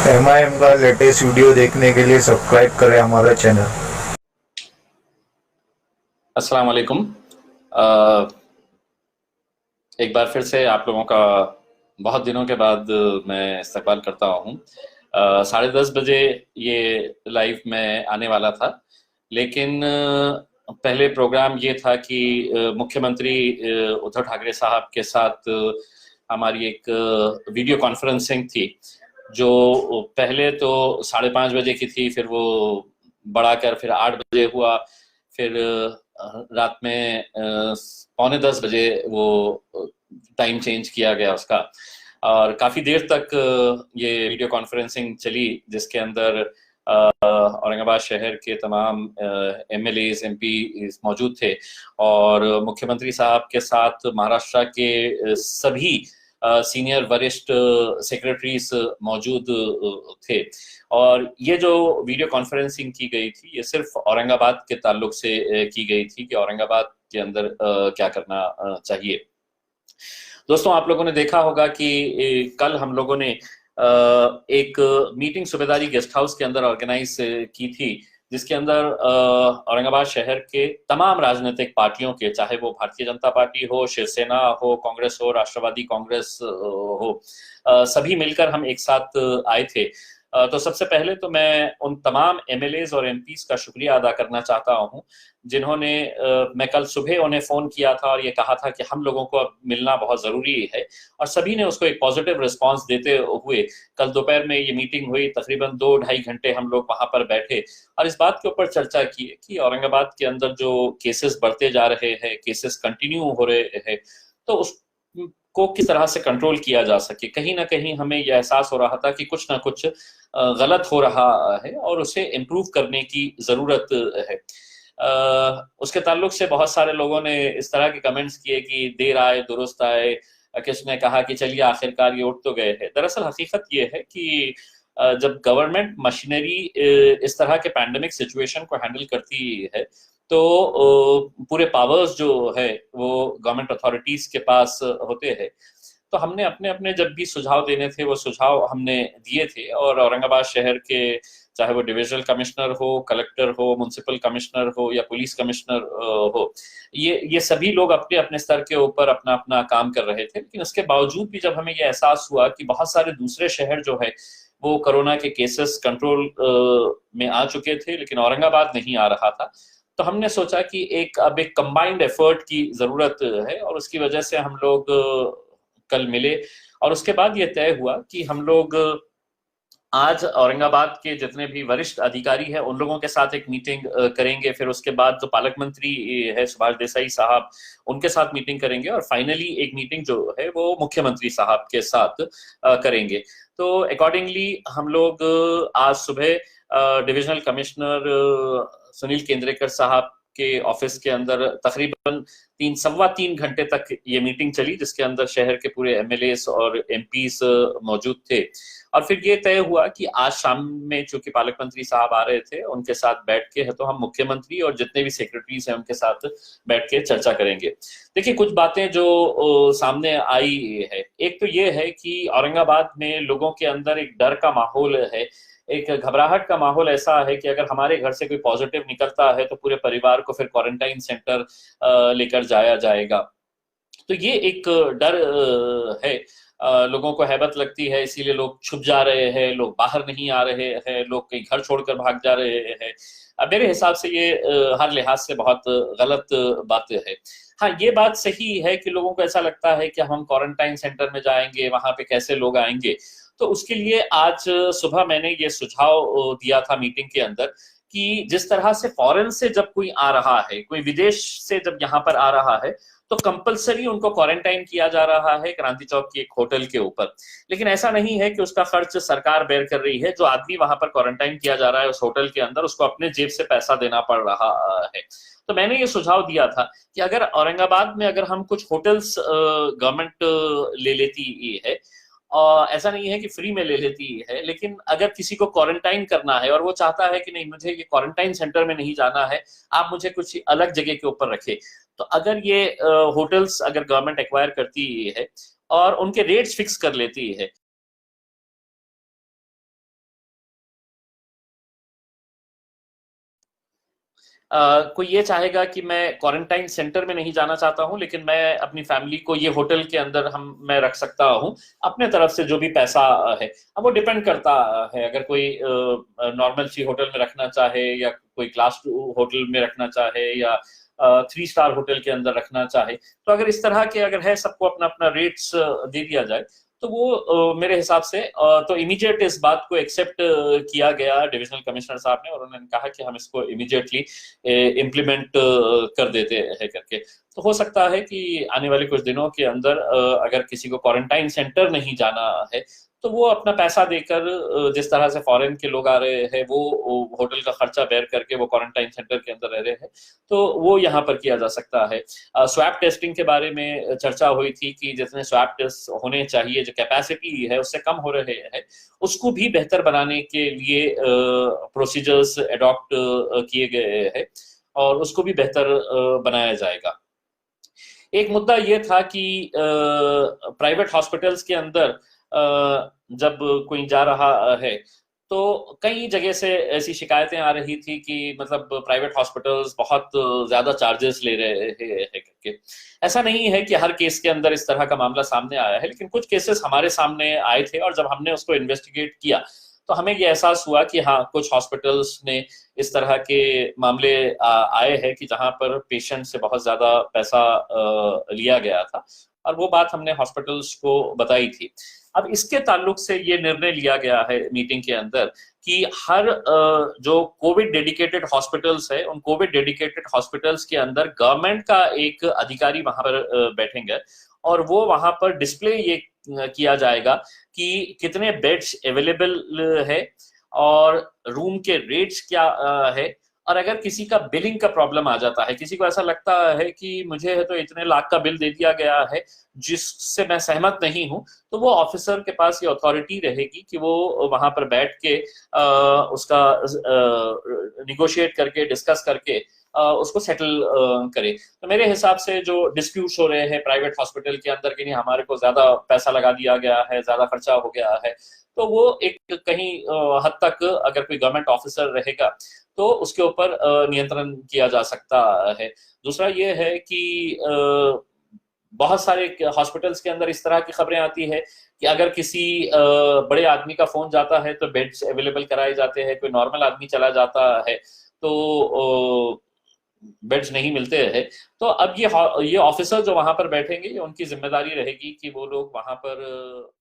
MIM का latest video देखने के लिए सब्सक्राइब करें हमारा चैनल। अस्सलाम वालेकुम। एक बार फिर से आप लोगों का बहुत दिनों के बाद मैं इस्तकबाल करता हूँ। 10:30 बजे ये लाइव में आने वाला था, लेकिन पहले प्रोग्राम ये था कि मुख्यमंत्री उद्धव ठाकरे साहब के साथ हमारी एक वीडियो कॉन्फ्रेंसिंग थी, जो पहले तो 5:30 बजे की थी, फिर वो बढ़ाकर फिर 8 बजे हुआ, फिर रात में 9:45 बजे वो टाइम चेंज किया गया उसका, और काफ़ी देर तक ये वीडियो कॉन्फ्रेंसिंग चली, जिसके अंदर औरंगाबाद शहर के तमाम MLAs MP मौजूद थे, और मुख्यमंत्री साहब के साथ महाराष्ट्र के सभी सीनियर वरिष्ठ सेक्रेटरीज मौजूद थे। और ये जो वीडियो कॉन्फ्रेंसिंग की गई थी, ये सिर्फ औरंगाबाद के ताल्लुक से की गई थी कि औरंगाबाद के अंदर क्या करना चाहिए। दोस्तों, आप लोगों ने देखा होगा कि कल हम लोगों ने एक मीटिंग सूबेदारी गेस्ट हाउस के अंदर ऑर्गेनाइज की थी, जिसके अंदर औरंगाबाद शहर के तमाम राजनीतिक पार्टियों के, चाहे वो भारतीय जनता पार्टी हो, शिवसेना हो, कांग्रेस हो, राष्ट्रवादी कांग्रेस हो, सभी मिलकर हम एक साथ आए थे। तो सबसे पहले तो मैं उन तमाम MLAs और MPs का शुक्रिया अदा करना चाहता हूं, जिन्होंने मैं कल सुबह उन्हें फ़ोन किया था और ये कहा था कि हम लोगों को अब मिलना बहुत ज़रूरी है, और सभी ने उसको एक पॉजिटिव रिस्पांस देते हुए कल दोपहर में ये मीटिंग हुई। तकरीबन 2-2.5 घंटे हम लोग वहाँ पर बैठे और इस बात के ऊपर चर्चा की कि औरंगाबाद के अंदर जो केसेस बढ़ते जा रहे हैं, केसेस कंटिन्यू हो रहे हैं, तो उस को किस तरह से कंट्रोल किया जा सके। कहीं ना कहीं हमें यह एहसास हो रहा था कि कुछ ना कुछ गलत हो रहा है और उसे इम्प्रूव करने की ज़रूरत है। उसके ताल्लुक से बहुत सारे लोगों ने इस तरह के कमेंट्स किए कि देर आए दुरुस्त आए। किसी ने कहा कि चलिए आखिरकार ये उठ तो गए हैं। दरअसल हकीकत ये है कि जब गवर्नमेंट मशीनरी इस तरह के पैंडेमिक सिचुएशन को हैंडल करती है, तो पूरे पावर्स जो है वो गवर्नमेंट अथॉरिटीज के पास होते हैं। तो हमने अपने अपने जब भी सुझाव देने थे, वो सुझाव हमने दिए थे, और औरंगाबाद शहर के चाहे वो डिविजनल कमिश्नर हो, कलेक्टर हो, म्युनिसिपल कमिश्नर हो या पुलिस कमिश्नर हो, ये सभी लोग अपने अपने स्तर के ऊपर अपना अपना काम कर रहे थे। लेकिन उसके बावजूद भी जब हमें यह एहसास हुआ कि बहुत सारे दूसरे शहर जो है वो कोरोना के केसेस कंट्रोल में आ चुके थे, लेकिन औरंगाबाद नहीं आ रहा था, तो हमने सोचा कि अब एक कंबाइंड एफर्ट की जरूरत है, और उसकी वजह से हम लोग कल मिले। और उसके बाद ये तय हुआ कि हम लोग आज औरंगाबाद के जितने भी वरिष्ठ अधिकारी हैं उन लोगों के साथ एक मीटिंग करेंगे, फिर उसके बाद जो पालक मंत्री है सुभाष देसाई साहब, उनके साथ मीटिंग करेंगे, और फाइनली एक मीटिंग जो है वो मुख्यमंत्री साहब के साथ करेंगे। तो अकॉर्डिंगली हम लोग आज सुबह डिविजनल कमिश्नर सुनील केंद्रेकर साहब के ऑफिस के अंदर तकरीबन 3 सवा 3 घंटे तक ये मीटिंग चली, जिसके अंदर शहर के पूरे MLAs और MPs मौजूद थे। और फिर ये तय हुआ कि आज शाम में चूंकि पालक मंत्री साहब आ रहे थे, उनके साथ बैठ के है तो हम मुख्यमंत्री और जितने भी सेक्रेटरीज हैं उनके साथ बैठ के चर्चा करेंगे। देखिए, कुछ बातें जो सामने आई है, एक तो ये है कि औरंगाबाद में लोगों के अंदर एक डर का माहौल है, एक घबराहट का माहौल ऐसा है कि अगर हमारे घर से कोई पॉजिटिव निकलता है तो पूरे परिवार को फिर क्वारंटाइन सेंटर लेकर जाया जाएगा। तो ये एक डर है। लोगों को हैबत लगती है, इसीलिए लोग छुप जा रहे हैं, लोग बाहर नहीं आ रहे हैं, लोग कहीं घर छोड़कर भाग जा रहे हैं। मेरे हिसाब से ये हर लिहाज से बहुत गलत बात है। हाँ, ये बात सही है कि लोगों को ऐसा लगता है कि हम क्वारंटाइन सेंटर में जाएंगे, वहां पे कैसे लोग आएंगे। तो उसके लिए आज सुबह मैंने ये सुझाव दिया था मीटिंग के अंदर कि जिस तरह से फॉरेन से जब कोई आ रहा है, कोई विदेश से जब यहाँ पर आ रहा है, तो कंपलसरी उनको क्वारंटाइन किया जा रहा है क्रांति चौक की एक होटल के ऊपर। लेकिन ऐसा नहीं है कि उसका खर्च सरकार बेयर कर रही है। जो आदमी वहां पर क्वारंटाइन किया जा रहा है उस होटल के अंदर, उसको अपने जेब से पैसा देना पड़ रहा है। तो मैंने ये सुझाव दिया था कि अगर औरंगाबाद में अगर हम कुछ होटल्स गवर्नमेंट ले लेती है, और ऐसा नहीं है कि फ्री में ले लेती है, लेकिन अगर किसी को क्वारंटाइन करना है और वो चाहता है कि नहीं मुझे ये क्वारंटाइन सेंटर में नहीं जाना है, आप मुझे कुछ अलग जगह के ऊपर रखे, तो अगर ये होटल्स अगर गवर्नमेंट एक्वायर करती है और उनके रेट्स फिक्स कर लेती है, कोई ये चाहेगा कि मैं क्वारंटाइन सेंटर में नहीं जाना चाहता हूं, लेकिन मैं अपनी फैमिली को ये होटल के अंदर मैं रख सकता हूं अपने तरफ से जो भी पैसा है। अब वो डिपेंड करता है, अगर कोई नॉर्मल सी होटल में रखना चाहे या कोई क्लास 2 होटल में रखना चाहे या 3 स्टार होटल के अंदर रखना चाहे, तो अगर इस तरह के अगर है, सबको अपना अपना रेट्स दे दिया जाए, तो वो मेरे हिसाब से तो इमीडिएट इस बात को एक्सेप्ट किया गया डिविजनल कमिश्नर साहब ने, और उन्होंने कहा कि हम इसको इमीडिएटली इम्प्लीमेंट कर देते हैं करके। तो हो सकता है कि आने वाले कुछ दिनों के अंदर अगर किसी को क्वारंटाइन सेंटर नहीं जाना है, तो वो अपना पैसा देकर जिस तरह से फॉरेन के लोग आ रहे हैं, वो होटल का खर्चा बेयर करके वो क्वारंटाइन सेंटर के अंदर रह रहे हैं, तो वो यहाँ पर किया जा सकता है। स्वैब टेस्टिंग के बारे में चर्चा हुई थी कि जितने स्वैब टेस्ट होने चाहिए, जो कैपेसिटी है उससे कम हो रहे हैं, उसको भी बेहतर बनाने के लिए प्रोसीजर्स अडॉप्ट किए गए हैं और उसको भी बेहतर बनाया जाएगा। एक मुद्दा ये था कि प्राइवेट हॉस्पिटल्स के अंदर जब कोई जा रहा है, तो कई जगह से ऐसी शिकायतें आ रही थी कि मतलब प्राइवेट हॉस्पिटल्स बहुत ज्यादा चार्जेस ले रहे हैं करके। ऐसा नहीं है कि हर केस के अंदर इस तरह का मामला सामने आया है, लेकिन कुछ केसेस हमारे सामने आए थे और जब हमने उसको इन्वेस्टिगेट किया, तो हमें ये एहसास हुआ कि हाँ, कुछ हॉस्पिटल्स ने इस तरह के मामले आए हैं कि जहां पर पेशेंट से बहुत ज्यादा पैसा लिया गया था, और वो बात हमने हॉस्पिटल्स को बताई थी। अब इसके ताल्लुक से ये निर्णय लिया गया है मीटिंग के अंदर कि हर जो कोविड डेडिकेटेड हॉस्पिटल्स है, उन कोविड डेडिकेटेड हॉस्पिटल्स के अंदर गवर्नमेंट का एक अधिकारी वहां पर बैठेंगे, और वो वहां पर डिस्प्ले ये किया जाएगा कि कितने बेड्स अवेलेबल है और रूम के रेट्स क्या है। और अगर किसी का बिलिंग का प्रॉब्लम आ जाता है, किसी को ऐसा लगता है कि मुझे है तो इतने लाख का बिल दे दिया गया है जिससे मैं सहमत नहीं हूं, तो वो ऑफिसर के पास ये अथॉरिटी रहेगी कि वो वहां पर बैठ के उसका निगोशिएट करके, डिस्कस करके उसको सेटल करे। तो मेरे हिसाब से जो डिस्प्यूट्स हो रहे हैं प्राइवेट हॉस्पिटल के अंदर कि नहीं हमारे को ज्यादा पैसा लगा दिया गया है, ज्यादा खर्चा हो गया है, तो वो एक कहीं हद तक अगर कोई गवर्नमेंट ऑफिसर रहेगा तो उसके ऊपर नियंत्रण किया जा सकता है। दूसरा ये है कि बहुत सारे हॉस्पिटल्स के अंदर इस तरह की खबरें आती है कि अगर किसी बड़े आदमी का फोन जाता है तो बेड्स अवेलेबल कराए जाते हैं, कोई नॉर्मल आदमी चला जाता है तो बेड्स नहीं मिलते हैं। तो अब ये ऑफिसर जो वहां पर बैठेंगे, ये उनकी जिम्मेदारी रहेगी कि वो लोग वहां पर